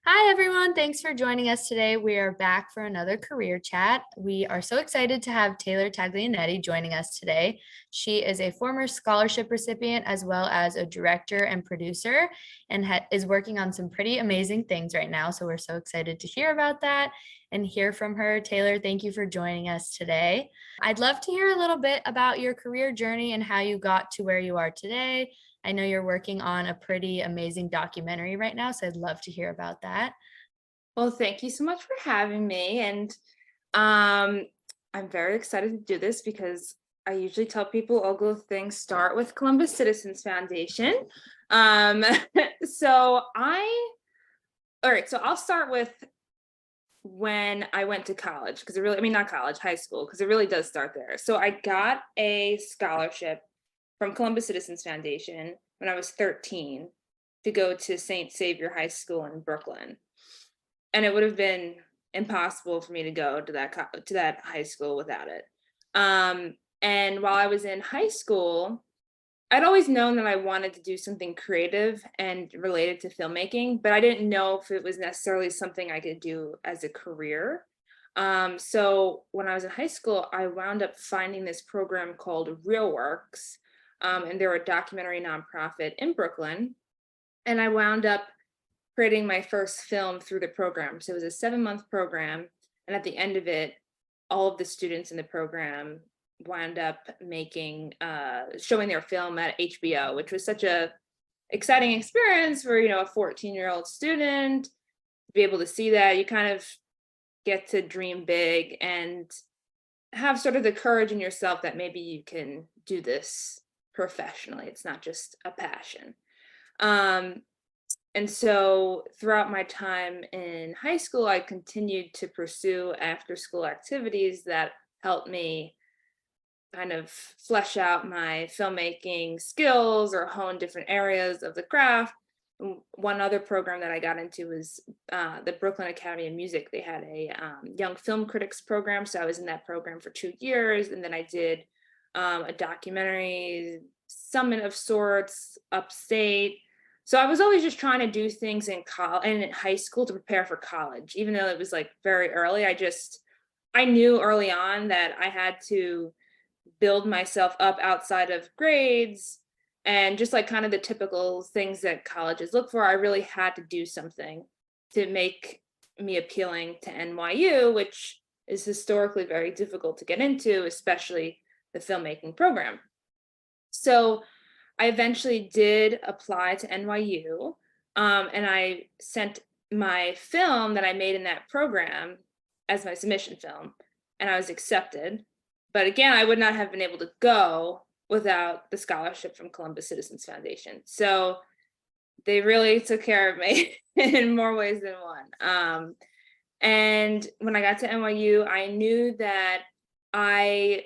Hi, everyone. Thanks for joining us today. We are back for another career chat. We are so excited to have Taylor Taglianetti joining us today. She is a former scholarship recipient as well as a director and producer and is working on some pretty amazing things right now. So we're so excited to hear about that and hear from her. Taylor, thank you for joining us today. I'd love to hear a little bit about your career journey and how you got to where you are today. I know you're working on a pretty amazing documentary right now, so I'd love to hear about that. Well, thank you so much for having me. And um, I'm very excited to do this because I usually tell people all good things start with Columbus Citizens Foundation. Um, so all right, so I'll start with when I went to college because not college, high school, because it really does start there. So I got a scholarship from Columbus Citizens Foundation when I was 13 to go to St. Xavier High School in Brooklyn, and it would have been impossible for me to go to that high school without it. And while I was in high school, I'd always known that I wanted to do something creative and related to filmmaking, but I didn't know if it was necessarily something I could do as a career. So when I was in high school, I wound up finding this program called Real Works, and they're a documentary nonprofit in Brooklyn. And I wound up creating my first film through the program. So it was a 7-month program. And at the end of it, all of the students in the program wound up showing their film at HBO, which was such a exciting experience for, a 14-year-old student to be able to see that. You kind of get to dream big and have sort of the courage in yourself that maybe you can do this professionally. It's not just a passion. Um, and so throughout my time in high school, I continued to pursue after school activities that helped me kind of flesh out my filmmaking skills or hone different areas of the craft. One other program that I got into was the Brooklyn Academy of Music. They had a young film critics program. So I was in that program for 2 years. And then I did a documentary summit of sorts upstate. So I was always just trying to do things in college and in high school to prepare for college, even though it was like very early. I knew early on that I had to build myself up outside of grades and just like kind of the typical things that colleges look for. I really had to do something to make me appealing to NYU, which is historically very difficult to get into, especially the filmmaking program. So I eventually did apply to NYU, and I sent my film that I made in that program as my submission film, and I was accepted. But again, I would not have been able to go without the scholarship from Columbus Citizens Foundation. So they really took care of me in more ways than one. And when I got to NYU, I knew that I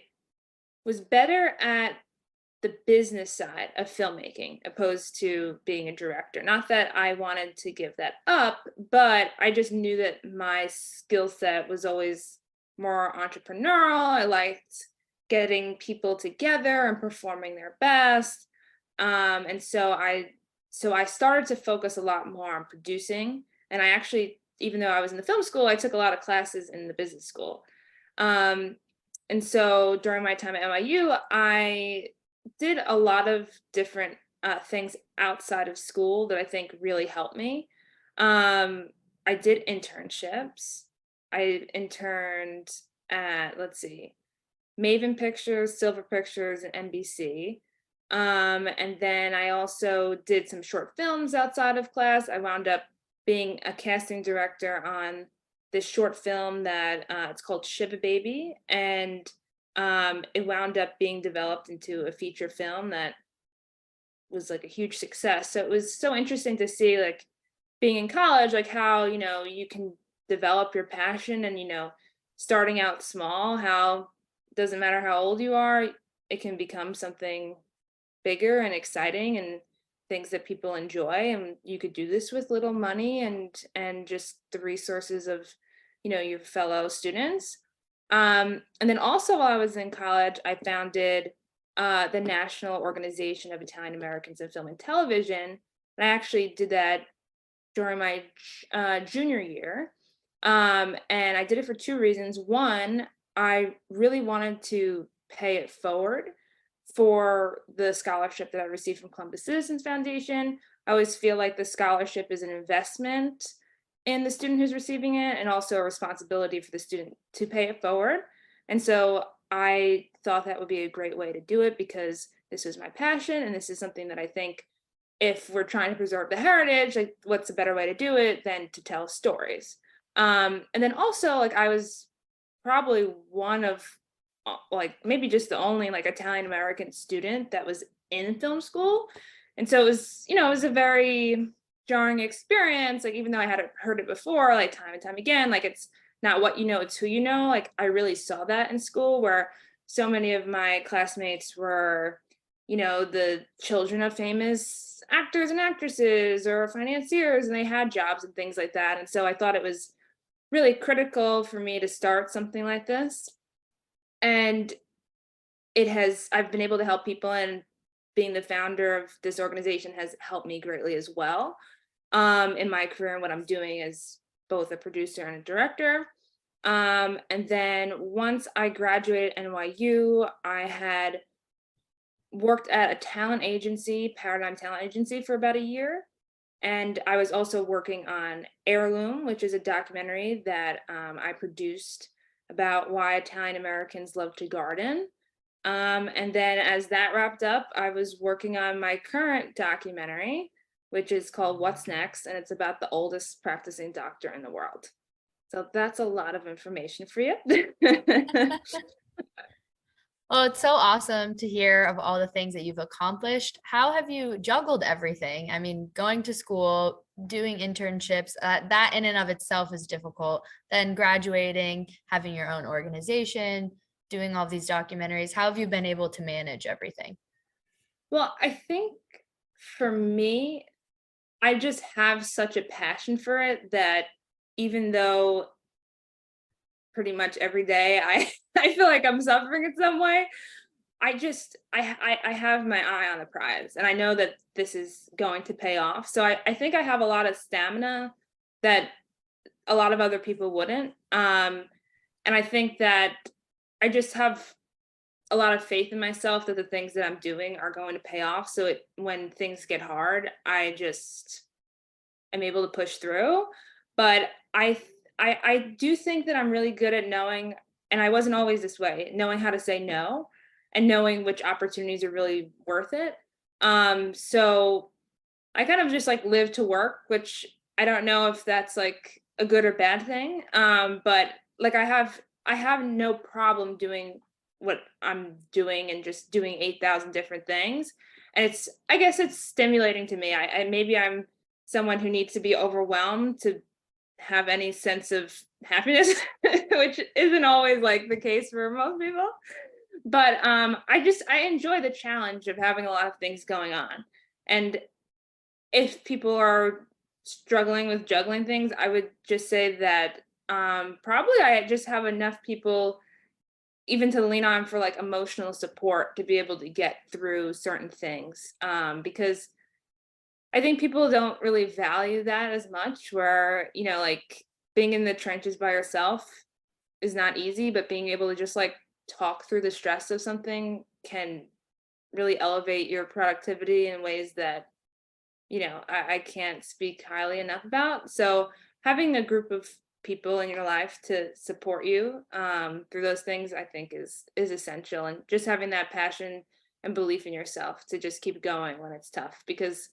was better at the business side of filmmaking opposed to being a director. Not that I wanted to give that up, but I just knew that my skill set was always more entrepreneurial. I liked getting people together and performing their best. And so I started to focus a lot more on producing. And I actually, even though I was in the film school, I took a lot of classes in the business school. Um, and so during my time at NYU, I did a lot of different things outside of school that I think really helped me. I did internships. I interned at, let's see, Maven Pictures, Silver Pictures, and NBC. And then I also did some short films outside of class. I wound up being a casting director on this short film that it's called Shiva Baby, and it wound up being developed into a feature film that was like a huge success. So it was so interesting to see, like, being in college, like how you can develop your passion, and starting out small, how doesn't matter how old you are, it can become something bigger and exciting and things that people enjoy, and you could do this with little money and just the resources of your fellow students. And then also while I was in college, I founded the National Organization of Italian Americans in Film and Television. And I actually did that during my junior year. And I did it for two reasons. One, I really wanted to pay it forward for the scholarship that I received from Columbus Citizens Foundation. I always feel like the scholarship is an investment in the student who's receiving it, and also a responsibility for the student to pay it forward. And so I thought that would be a great way to do it, because this is my passion and this is something that I think, if we're trying to preserve the heritage, like, what's a better way to do it than to tell stories? And then also, like, I was probably one of, like, maybe just the only, like, Italian American student that was in film school. And so it was, it was a very jarring experience. Like, even though I had heard it before, like, time and time again, like, it's not what you know, it's who you know. Like, I really saw that in school, where so many of my classmates were, the children of famous actors and actresses or financiers, and they had jobs and things like that. And so I thought it was really critical for me to start something like this. And I've been able to help people, and being the founder of this organization has helped me greatly as well, in my career and what I'm doing as both a producer and a director. And then once I graduated NYU, I had worked at a talent agency, Paradigm Talent Agency, for about a year. And I was also working on Heirloom, which is a documentary that I produced about why Italian Americans love to garden. And then as that wrapped up, I was working on my current documentary, which is called What's Next? And it's about the oldest practicing doctor in the world. So that's a lot of information for you. Well, it's so awesome to hear of all the things that you've accomplished. How have you juggled everything? I mean, going to school, doing internships, that in and of itself is difficult. Then graduating, having your own organization, doing all these documentaries. How have you been able to manage everything? Well, I think for me, I just have such a passion for it that, even though pretty much every day I feel like I'm suffering in some way, I have my eye on the prize, and I know that this is going to pay off. So I think I have a lot of stamina that a lot of other people wouldn't. And I think that I just have a lot of faith in myself that the things that I'm doing are going to pay off. So when things get hard, I just am able to push through. But I do think that I'm really good at knowing, and I wasn't always this way, knowing how to say no, and knowing which opportunities are really worth it. So I kind of just, like, live to work, which I don't know if that's, like, a good or bad thing. But, like, I have no problem doing what I'm doing, and just doing 8,000 different things. And I guess it's stimulating to me. Maybe I'm someone who needs to be overwhelmed to have any sense of happiness, which isn't always, like, the case for most people. But I enjoy the challenge of having a lot of things going on. And if people are struggling with juggling things, I would just say that probably I just have enough people even to lean on for, like, emotional support to be able to get through certain things. Because I think people don't really value that as much, where, like, being in the trenches by yourself is not easy, but being able to just, like, talk through the stress of something can really elevate your productivity in ways that, I can't speak highly enough about. So having a group of people in your life to support you through those things, I think is essential. And just having that passion and belief in yourself to just keep going when it's tough, because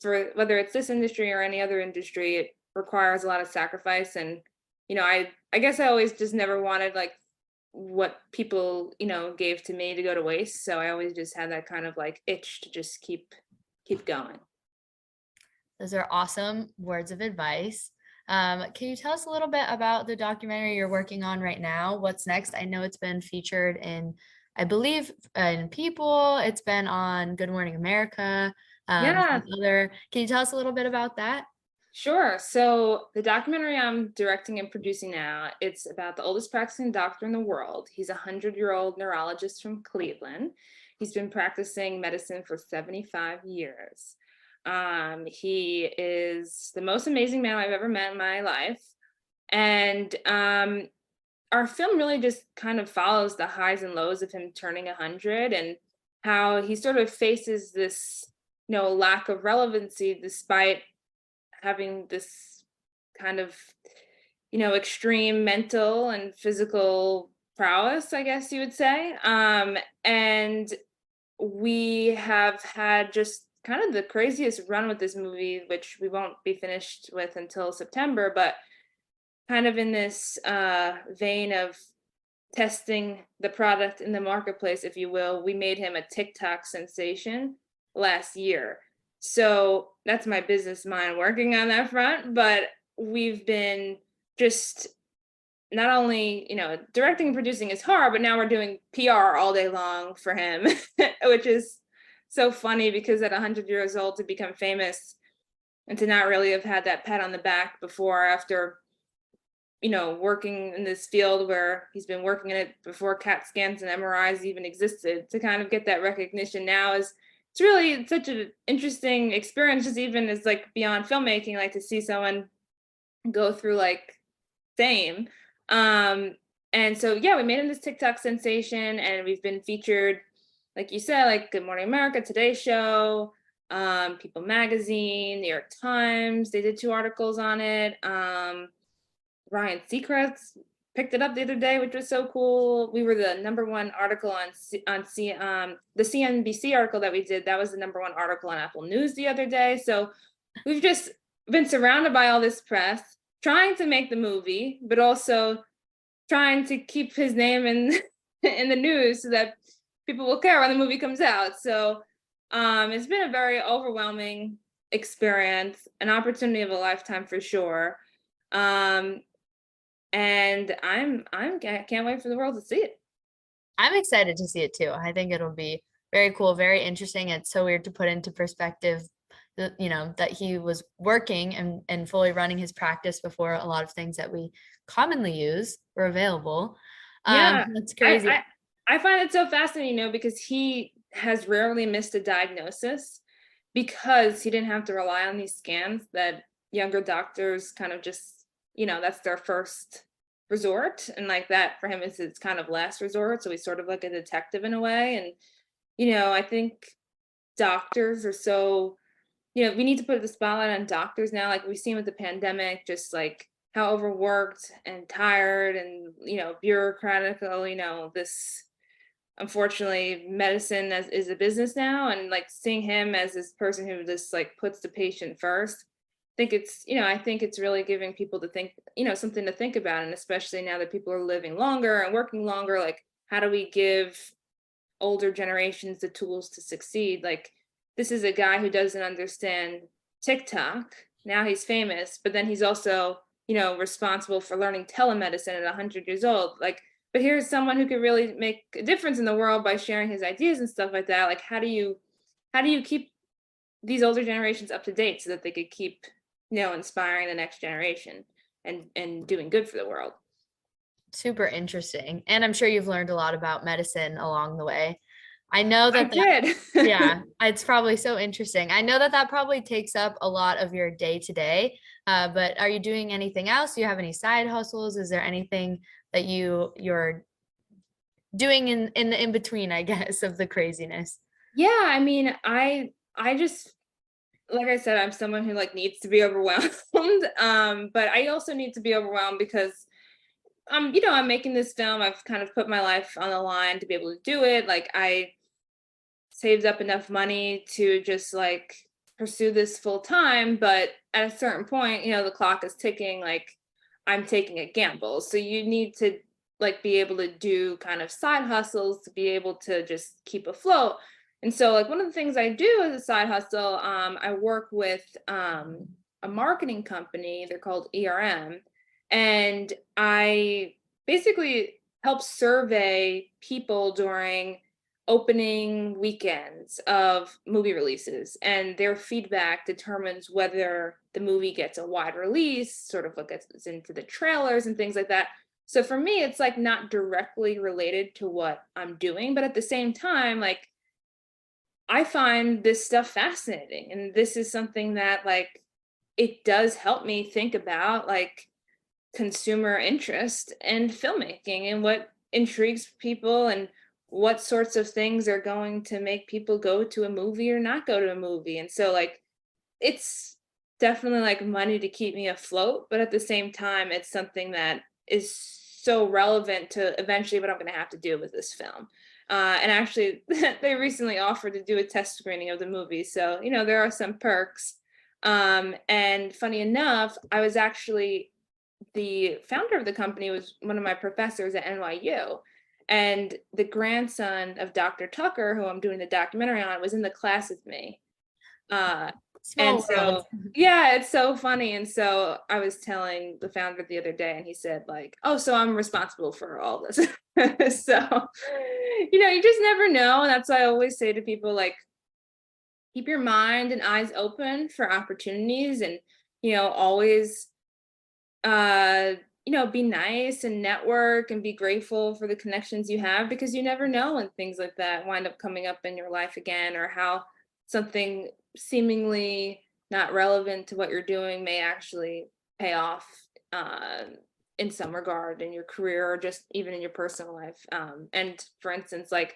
for whether it's this industry or any other industry, it requires a lot of sacrifice. And I guess I always just never wanted, like, what people gave to me to go to waste. So I always just had that kind of, like, itch to just keep going. Those are awesome words of advice. Can you tell us a little bit about the documentary you're working on right now? What's next? I know it's been featured in, I believe, in People. It's been on Good Morning America. Yeah. Can you tell us a little bit about that? Sure. So the documentary I'm directing and producing now, it's about the oldest practicing doctor in the world. He's a 100-year-old neurologist from Cleveland. He's been practicing medicine for 75 years. He is the most amazing man I've ever met in my life. And our film really just kind of follows the highs and lows of him turning 100 and how he sort of faces this, lack of relevancy despite having this kind of, extreme mental and physical prowess, I guess you would say. And we have had just kind of the craziest run with this movie, which we won't be finished with until September, but kind of in this vein of testing the product in the marketplace, if you will, we made him a TikTok sensation last year. So that's my business mind working on that front. But we've been just not only, directing and producing is hard, but now we're doing PR all day long for him, which is so funny because at 100 years old to become famous and to not really have had that pat on the back before after working in this field where he's been working in it before CAT scans and MRIs even existed, to kind of get that recognition now is it's really such an interesting experience, just even as like beyond filmmaking, like to see someone go through like fame. And so yeah, we made him this TikTok sensation and we've been featured, like you said, like Good Morning America, Today Show, People Magazine, New York Times, they did 2 articles on it. Ryan Seacrest picked it up the other day, which was so cool. We were the #1 article the CNBC article that we did. That was the #1 article on Apple News the other day. So we've just been surrounded by all this press, trying to make the movie, but also trying to keep his name in in the news so that people will care when the movie comes out. So it's been a very overwhelming experience, an opportunity of a lifetime for sure. And I can't wait for the world to see it. I'm excited to see it too. I think it'll be very cool, very interesting. It's so weird to put into perspective that he was working and fully running his practice before a lot of things that we commonly use were available. Yeah, That's I, crazy. I I find it so fascinating, because he has rarely missed a diagnosis because he didn't have to rely on these scans that younger doctors kind of just, that's their first resort. And like that for him is his kind of last resort. So he's sort of like a detective in a way. And, I think doctors are so, we need to put the spotlight on doctors now. Like we've seen with the pandemic, just like how overworked and tired and, bureaucratical, this unfortunately medicine is a business now, and like seeing him as this person who just like puts the patient first. I think it's really giving people to think, something to think about. And especially now that people are living longer and working longer, like how do we give older generations the tools to succeed? Like this is a guy who doesn't understand TikTok. Now he's famous, but then he's also, responsible for learning telemedicine at 100 years old. Like, but here's someone who could really make a difference in the world by sharing his ideas and stuff like that. Like, how do you keep these older generations up to date so that they could keep, inspiring the next generation and doing good for the world? Super interesting. And I'm sure you've learned a lot about medicine along the way. I know I that did. yeah, it's probably so interesting. I know that probably takes up a lot of your day to day. But are you doing anything else? Do you have any side hustles? Is there anything that you're doing in the in between, I guess, of the craziness? Yeah, I mean, I just, like I said, I'm someone who like needs to be overwhelmed. But I also need to be overwhelmed because I'm making this film. I've kind of put my life on the line to be able to do it. Like I saved up enough money to just like pursue this full time, but at a certain point, the clock is ticking. Like I'm taking a gamble. So you need to like be able to do kind of side hustles to be able to just keep afloat. And so like one of the things I do as a side hustle, I work with a marketing company. They're called ERM. And I basically help survey people during opening weekends of movie releases, and their feedback determines whether the movie gets a wide release, sort of what gets into the trailers and things like that. So for me, it's like not directly related to what I'm doing, but at the same time, like I find this stuff fascinating, and this is something that, like, it does help me think about, like, consumer interest in filmmaking and what intrigues people and what sorts of things are going to make people go to a movie or not go to a movie. And so, like, it's definitely like money to keep me afloat, but at the same time, it's something that is so relevant to eventually what I'm going to have to do with this film. And actually, they recently offered to do a test screening of the movie. So, there are some perks. And funny enough, I was actually the founder of the company was one of my professors at NYU. And the grandson of Dr. Tucker, who I'm doing the documentary on, was in the class with me. Uh, and Small world. so, yeah, it's so funny. And so I was telling the founder the other day, and he said, like, oh, so I'm responsible for all this. So, you just never know. And that's why I always say to people, like, keep your mind and eyes open for opportunities and, always uh be nice and network and be grateful for the connections you have, because you never know when things like that wind up coming up in your life again, or how something seemingly not relevant to what you're doing may actually pay off uh, in some regard in your career or just even in your personal life. And for instance, like,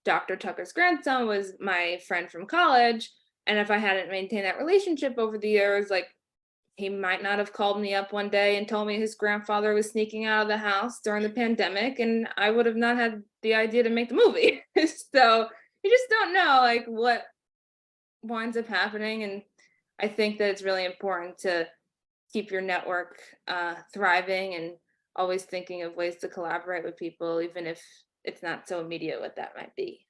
Dr. Tucker's grandson was my friend from college, and if I hadn't maintained that relationship over the years, like, he might not have called me up one day and told me his grandfather was sneaking out of the house during the pandemic, and I would have not had the idea to make the movie. So you just don't know, like, what winds up happening. And I think that it's really important to keep your network thriving and always thinking of ways to collaborate with people, even if it's not so immediate what that might be.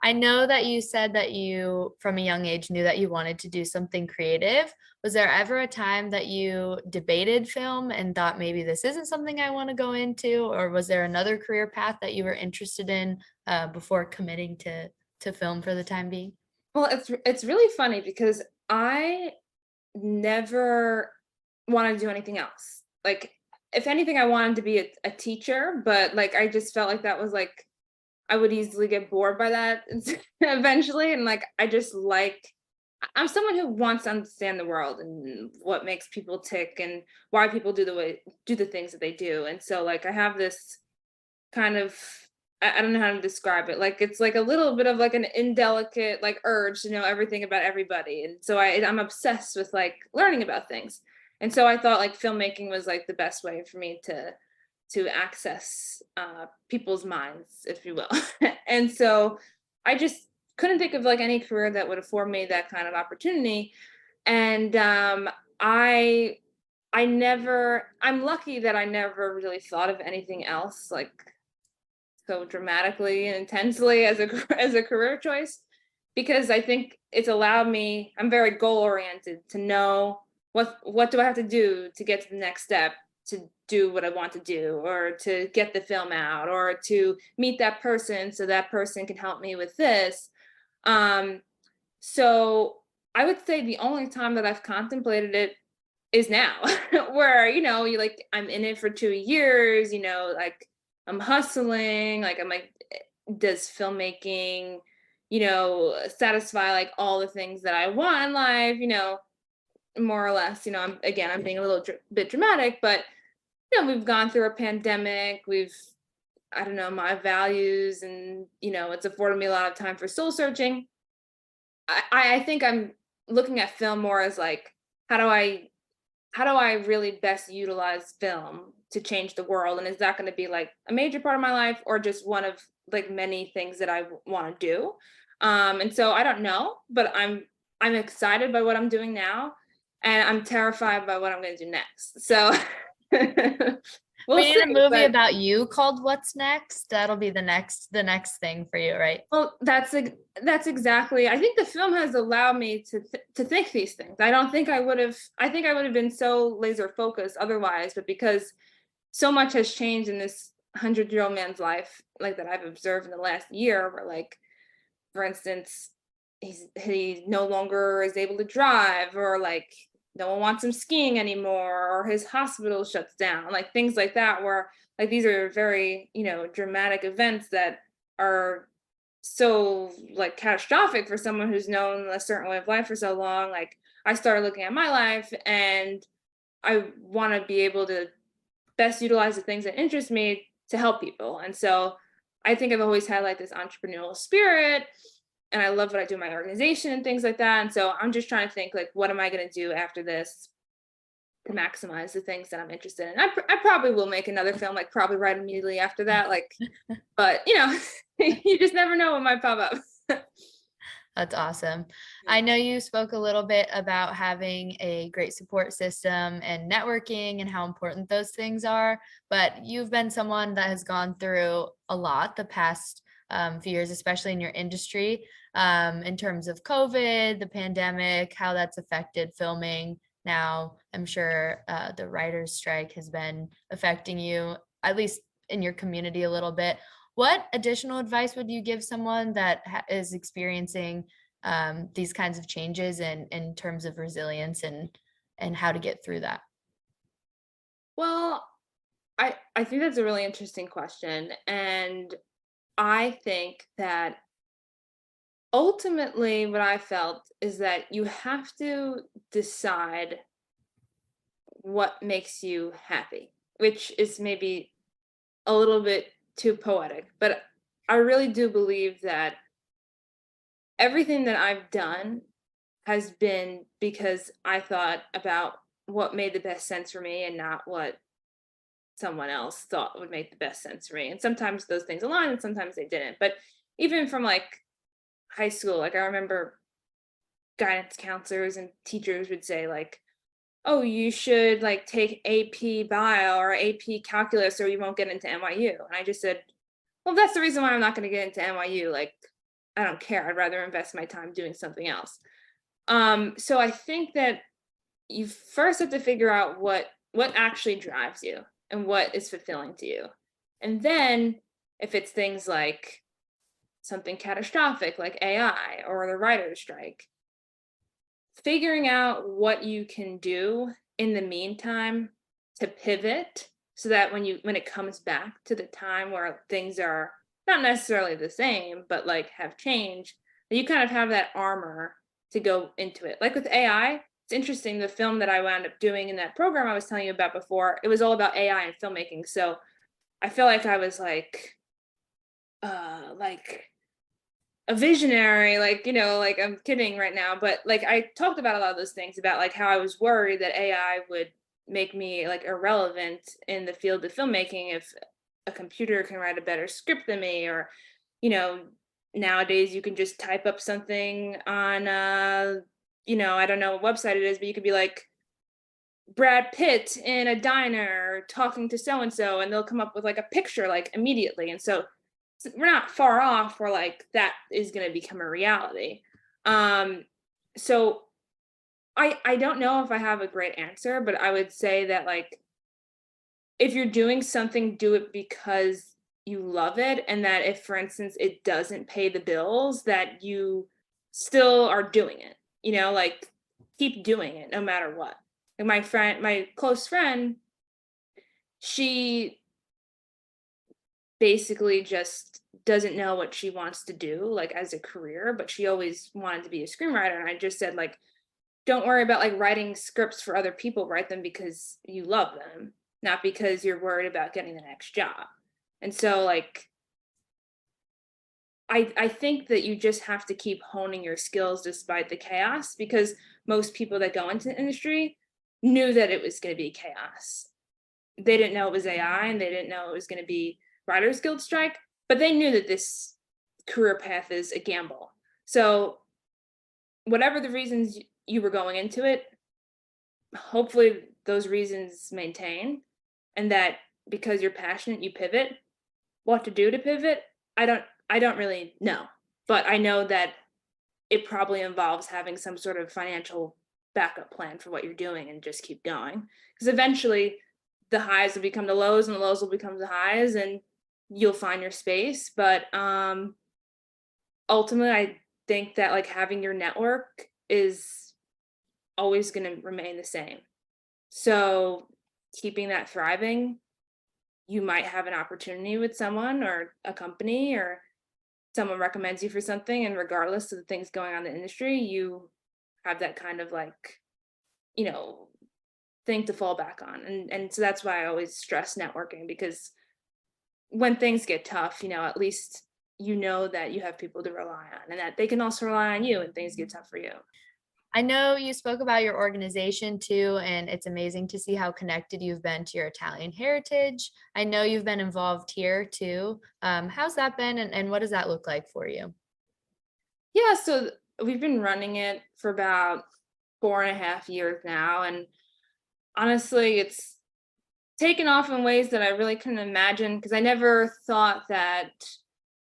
I know that you said that you, from a young age, knew that you wanted to do something creative. Was there ever a time that you debated film and thought maybe this isn't something I want to go into, or was there another career path that you were interested in before committing to film for the time being? Well, it's really funny because I never wanted to do anything else. Like, if anything, I wanted to be a teacher, but, like, I just felt like that was, like, I would easily get bored by that eventually. And, like, I just like, I'm someone who wants to understand the world and what makes people tick and why people do the things that they do. And so, like, I have this kind of, I don't know how to describe it. Like, it's like a little bit of like an indelicate like urge to know everything about everybody. And so I'm obsessed with, like, learning about things. And so I thought, like, filmmaking was like the best way for me to access people's minds, if you will. And so I just couldn't think of, like, any career that would afford me that kind of opportunity. And I I'm lucky that I never really thought of anything else, like, so dramatically and intensely as a as a career choice, because I think it's allowed me, I'm very goal oriented, to know what do I have to do to get to the next step, to do what I want to do, or to get the film out, or to meet that person so that person can help me with this. um so I would say the only time that I've contemplated it is now, where, you like, I'm in it for 2 years, like, I'm hustling, like, I'm like, does filmmaking, satisfy, like, all the things that I want in life, more or less. I'm being a little bit dramatic, but, we've gone through a pandemic. I don't know, my values, and, it's afforded me a lot of time for soul searching. I think I'm looking at film more as, like, how do I how do I really best utilize film to change the world? And is that going to be, like, a major part of my life, or just one of, like, many things that I want to do? And so I don't know, but I'm excited by what I'm doing now, and I'm terrified by what I'm going to do next. So we'll We see. need a movie But, about you called What's Next. That'll be the next thing for you, right? well, that's exactly. I think the film has allowed me to think these things. I don't think I would have. I think I would have been so laser focused otherwise, but because so much has changed in this 100-year-old man's life, like, that I've observed in the last year, where, like, for instance, he no longer is able to drive, or, like, no one wants him skiing anymore, or his hospital shuts down, like, things like that, where, like, these are very, dramatic events that are so like catastrophic for someone who's known a certain way of life for so long. Like I started looking at my life and I want to be able to best utilize the things that interest me to help people. And so I think I've always had like this entrepreneurial spirit, and I love what I do in my organization and things like that. And so I'm just trying to think like, what am I going to do after this to maximize the things that I'm interested in? I probably will make another film, like probably right immediately after that. Like, but you just never know what might pop up. That's awesome. Yeah. I know you spoke a little bit about having a great support system and networking and how important those things are, but you've been someone that has gone through a lot the past few years, especially in your industry, in terms of COVID, the pandemic, how that's affected filming. Now, I'm sure the writer's strike has been affecting you, at least in your community a little bit. What additional advice would you give someone that is experiencing these kinds of changes and in terms of resilience and how to get through that? Well, I think that's a really interesting question, and I think that ultimately what I felt is that you have to decide what makes you happy, which is maybe a little bit too poetic, but I really do believe that everything that I've done has been because I thought about what made the best sense for me and not what someone else thought would make the best sense for me. And sometimes those things align and sometimes they didn't. But even from like high school, like I remember guidance counselors and teachers would say like, "Oh, you should like take AP bio or AP calculus or you won't get into NYU." And I just said, "Well, that's the reason why I'm not going to get into NYU. Like, I don't care. I'd rather invest my time doing something else." So I think that you first have to figure out what actually drives you and what is fulfilling to you. And then if it's things like something catastrophic like AI or the writer's strike, figuring out what you can do in the meantime to pivot so that when it comes back to the time where things are not necessarily the same but like have changed, that you kind of have that armor to go into it. Like with AI, it's interesting, the film that I wound up doing in that program I was telling you about before, it was all about AI and filmmaking. So I feel like I was like a visionary, like, like I'm kidding right now, but like I talked about a lot of those things about like how I was worried that AI would make me like irrelevant in the field of filmmaking if a computer can write a better script than me, or you know nowadays you can just type up something on I don't know what website it is, but you could be like Brad Pitt in a diner talking to so and so, and they'll come up with like a picture like immediately. And so we're not far off where like that is going to become a reality. So I don't know if I have a great answer, but I would say that like if you're doing something, do it because you love it, and that if for instance it doesn't pay the bills, that you still are doing it. Like keep doing it no matter what. Like my close friend, she basically just doesn't know what she wants to do like as a career, but she always wanted to be a screenwriter. And I just said like, don't worry about like writing scripts for other people, write them because you love them, not because you're worried about getting the next job. And so like I think that you just have to keep honing your skills despite the chaos, because most people that go into the industry knew that it was going to be chaos. They didn't know it was AI and they didn't know it was going to be Writers Guild strike, but they knew that this career path is a gamble. So, whatever the reasons you were going into it, hopefully those reasons maintain, and that because you're passionate, you pivot. What to do to pivot? I don't really know, but I know that it probably involves having some sort of financial backup plan for what you're doing and just keep going, because eventually the highs will become the lows and the lows will become the highs, and you'll find your space. But ultimately I think that like having your network is always going to remain the same. So keeping that thriving, you might have an opportunity with someone or a company, or someone recommends you for something, and regardless of the things going on in the industry, you have that kind of like, you know, thing to fall back on. And so that's why I always stress networking, because when things get tough, at least you know that you have people to rely on and that they can also rely on you when things get tough for you. I know you spoke about your organization too, and it's amazing to see how connected you've been to your Italian heritage. I know you've been involved here too. How's that been, and what does that look like for you? Yeah, so we've been running it for about 4.5 years now. And honestly, it's taken off in ways that I really couldn't imagine, because I never thought that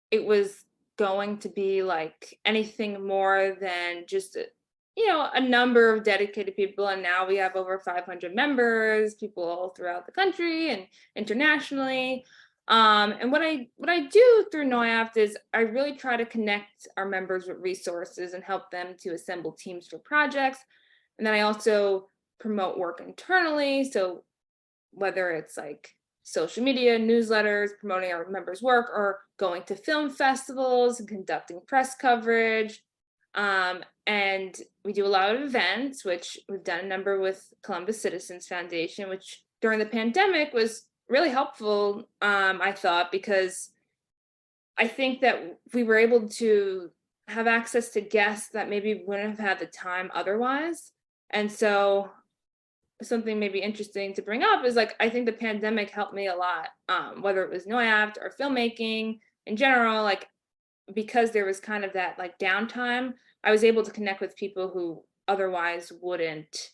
it was going to be like anything more than just a number of dedicated people. And now we have over 500 members, people all throughout the country and internationally. And what I do through NOIAFT is I really try to connect our members with resources and help them to assemble teams for projects. And then I also promote work internally. So whether it's like social media, newsletters, promoting our members' work, or going to film festivals and conducting press coverage. And we do a lot of events, which we've done a number with Columbus Citizens Foundation, which during the pandemic was really helpful, I thought, because I think that we were able to have access to guests that maybe wouldn't have had the time otherwise. And so something maybe interesting to bring up is like, I think the pandemic helped me a lot, whether it was NOIAFT or filmmaking in general, like because there was kind of that like downtime, I was able to connect with people who otherwise wouldn't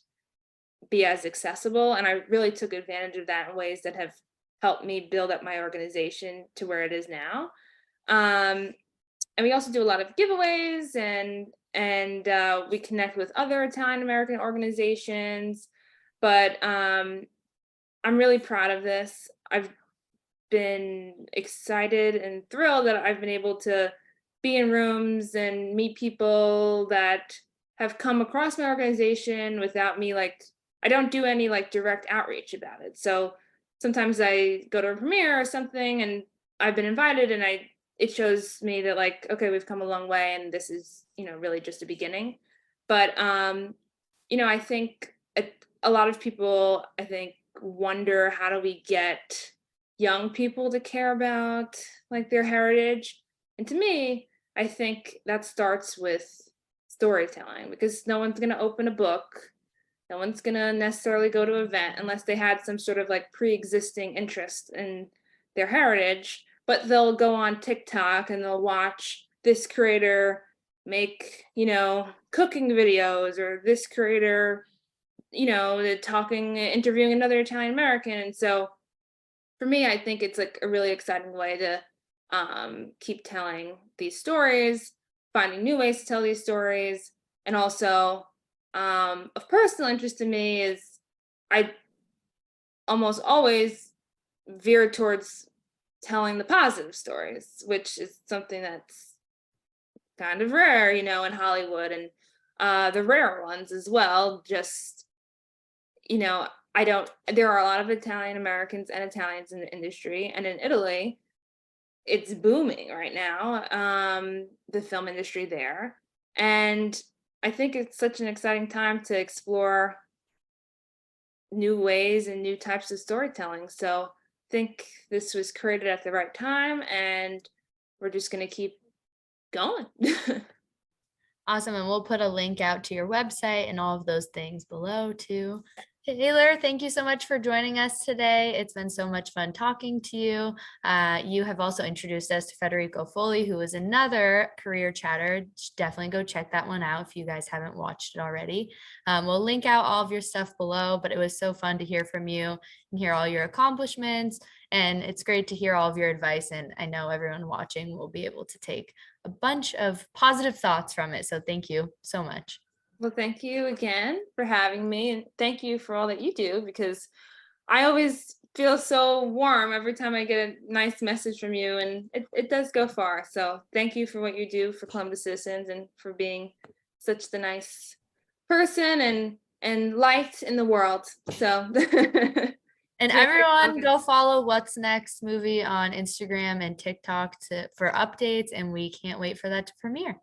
be as accessible. And I really took advantage of that in ways that have helped me build up my organization to where it is now. Um, and we also do a lot of giveaways, and we connect with other Italian American organizations. But I'm really proud of this. I've been excited and thrilled that I've been able to be in rooms and meet people that have come across my organization without me, like, I don't do any like direct outreach about it. So sometimes I go to a premiere or something and I've been invited, and it shows me that like, okay, we've come a long way and this is, really just a beginning. But I think a lot of people, I think, wonder, how do we get young people to care about like their heritage? And to me, I think that starts with storytelling, because no one's going to open a book, no one's going to necessarily go to an event unless they had some sort of like pre-existing interest in their heritage. But they'll go on TikTok and they'll watch this creator make, cooking videos, or this creator, interviewing another Italian American. And so for me, I think it's like a really exciting way to keep telling these stories, finding new ways to tell these stories. And also, of personal interest to me is I almost always veer towards telling the positive stories, which is something that's kind of rare, in Hollywood, and the rare ones as well. Just, I don't, there are a lot of Italian Americans and Italians in the industry, and in Italy, it's booming right now, the film industry there. And I think it's such an exciting time to explore new ways and new types of storytelling. So I think this was created at the right time, and we're just going to keep going. Awesome. And we'll put a link out to your website and all of those things below too. Taylor, thank you so much for joining us today. It's been so much fun talking to you. You have also introduced us to Federico Foley, who is another career chatter. Definitely go check that one out if you guys haven't watched it already. We'll link out all of your stuff below, but it was so fun to hear from you and hear all your accomplishments. And it's great to hear all of your advice. And I know everyone watching will be able to take a bunch of positive thoughts from it. So thank you so much. Well, thank you again for having me, and thank you for all that you do, because I always feel so warm every time I get a nice message from you, and it does go far. So thank you for what you do for Columbus Citizens, and for being such the nice person and light in the world. So And Taylor, everyone okay. go follow What's Next Movie on Instagram and TikTok for updates. And we can't wait for that to premiere.